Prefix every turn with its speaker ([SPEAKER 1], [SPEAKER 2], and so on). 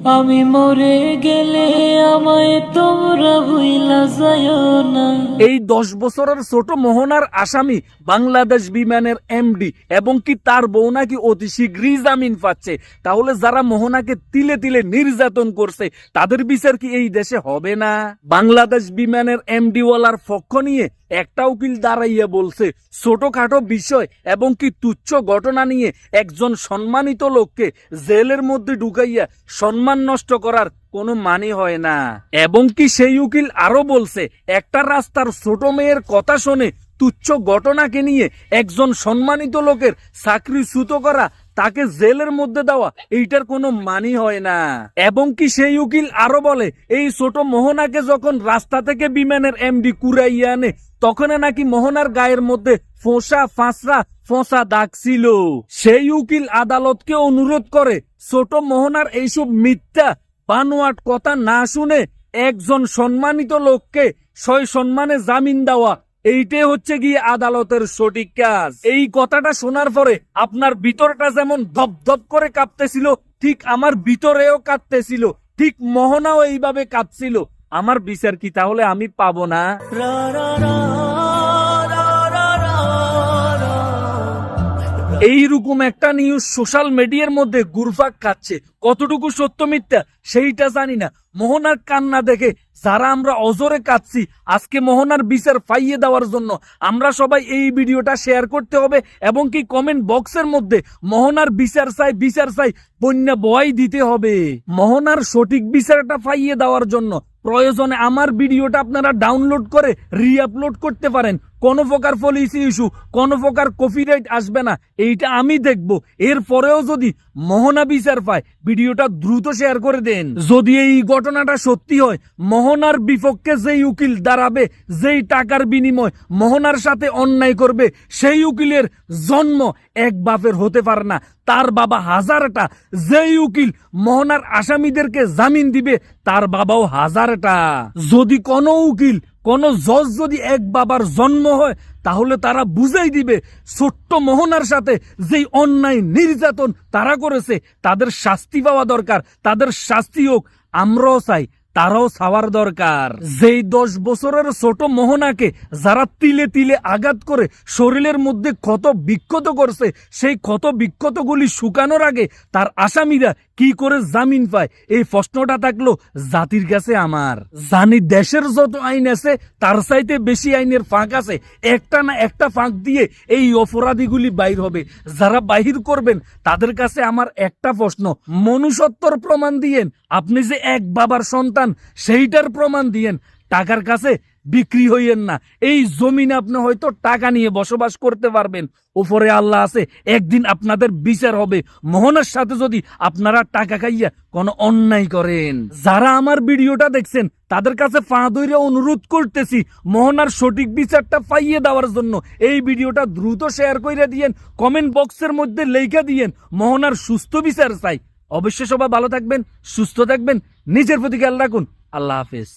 [SPEAKER 1] আমি মরে গেলে আমায় তোমরা ভুইলা যাইও না।
[SPEAKER 2] এই 10 বছরের ছোট মোহনার আসামি বাংলাদেশ বিমানের এমডি এবং কি তার বউ নাকি অতি শীঘ্রই জামিন পাচ্ছে। তাহলে যারা মোহনাকে তিলে তিলে নির্যাতন করছে তাদের বিচার কি এই দেশে হবে না? বাংলাদেশ বিমানের এমডি ওয়ালার পক্ষ নিয়ে একটা উকিল দাঁড়াইয়া বলছে, ছোটখাটো বিষয় এবং কি তুচ্ছ ঘটনা নিয়ে একজন সম্মানিত লোককে জেলের মধ্যে ঢুকাইয়া সম্মান নষ্ট করার কোনো মানে হয় না। এবং কি সেই উকিল আরো বলছে, একটা রাস্তার ছোট মেয়ের কথা শুনে তুচ্ছ ঘটনাকে নিয়ে একজন সম্মানিত লোকের চাকরিচ্যুত করা, তাকে জেলের মধ্যে দেওয়া, এইটার কোনো মানি হয় না। এবং কি সেই উকিল আরো বলে, এই ছোট মোহনাকে যখন রাস্তা থেকে বিমানের এমডি কুড়াইয়া আনে তখন নাকি মোহনার গায়ের মধ্যে ফোঁসা দাগ ছিল। সেই উকিল আদালতকে অনুরোধ করে ছোট মোহনার এইসব মিথ্যা বানোয়াট কথা না শুনে একজন সম্মানিত লোককে সসম্মানে জামিন দেওয়া, এইটাই হচ্ছে গিয়ে আদালতের সঠিক কাজ। এই কথাটা শোনার পরে আপনার ভিতরটা যেমন ধপধপ করে কাঁপতেছিল, ঠিক আমার ভিতরেও কাঁপতেছিল, ঠিক মোহনাও এইভাবে কাঁপছিল। আমার বিচার কি তাহলে আমি পাবো না? এইরকম একটা নিউজ সোশ্যাল মিডিয়ার মধ্যে ঘুরপাক খাচ্ছে, কতটুকু সত্য মিথ্যা সেইটা জানি না। মোহনার কান্না দেখে যারা আমরা অজরে কাঁদছি, আজকে মোহনার বিচার পাইয়ে দেওয়ার জন্য আমরা সবাই এই ভিডিওটা শেয়ার করতে হবে এবং কি কমেন্ট বক্সের মধ্যে মোহনার বিচার চাই বন্যা বয় দিতে হবে। মোহনার সঠিক বিচারটা পাইয়ে দেওয়ার জন্য প্রয়োজনে আমার ভিডিওটা আপনারা ডাউনলোড করে রিআপলোড করতে পারেন। কোনো প্রকার পলিসি ইস্যু, কোনো প্রকার কপিরাইট আসবে না, এইটা আমি দেখব। এরপরেও যদি মোহনা বিচার পায় ভিডিওটা দ্রুত শেয়ার করে দেন। যদি এই ঘটনাটা সত্যি হয়, মোহনার বিপক্ষে যেই উকিল দাঁড়াবে, যেই টাকার বিনিময় মোহনার সাথে অন্যায় করবে, সেই উকিলের জন্ম এক বাপের হতে পারে না, তার বাবা হাজারটা। যেই উকিল মোহনার আসামিদেরকে জামিন দিবে তার বাবাও হাজারটা। যদি কোনো উকিল, কোন জজ যদি এক বাবার জন্ম হয়, তাহলে তারা বুঝাই দিবে ছোট্ট মোহনার সাথে যেই অন্যায় নির্যাতন তারা করেছে তাদের শাস্তি পাওয়া দরকার, তাদের শাস্তি হোক, আমরাও চাই, তারাও চাওয়ার দরকার। যেই 10 বছরের ছোট মোহনাকে যারা তিলে তিলে আঘাত করে শরীরের মধ্যে ক্ষত বিক্ষত করছে, সেই ক্ষত বিক্ষতগুলি শুকানোর আগে তার আসামিরা কি করে জামিন পায়, এই প্রশ্নটা থাকলো জাতির কাছে আমার। জানি দেশের যত আইন আছে তার চাইতে বেশি আইনের ফাঁক আছে, একটা না একটা ফাঁক দিয়ে এই অপরাধীগুলি বাইর হবে। যারা বাহির করবেন তাদের কাছে আমার একটা প্রশ্ন, মনুষ্যত্বর প্রমাণ দিয়েন। আপনি যে এক বাবার সন্তান সেইটার প্রমাণ দিয়েন। টাকার কাছে বিক্রি হইয়েন না। এই জমিনে আপনি হয়তো টাকা নিয়ে বসবাস করতে পারবেন, উপরে আল্লাহ আছে, একদিন আপনাদের বিচার হবে। মোহনার সাথে যদি আপনারা টাকা খাইয়া কোনো অন্যায় করেন, যারা আমার ভিডিওটা দেখছেন তাদের কাছে পা ধরে অনুরোধ করতেছি মোহনার সঠিক বিচারটা পাইয়ে দেওয়ার জন্য এই ভিডিওটা দ্রুত শেয়ার করে দিয়েন, কমেন্ট বক্সের মধ্যে লেখা দিয়েন মোহনার সুস্থ বিচার চাই। অবশ্যই সবাই ভালো থাকবেন, সুস্থ থাকবেন, নিজের প্রতি খেয়াল রাখুন। আল্লাহ হাফেজ।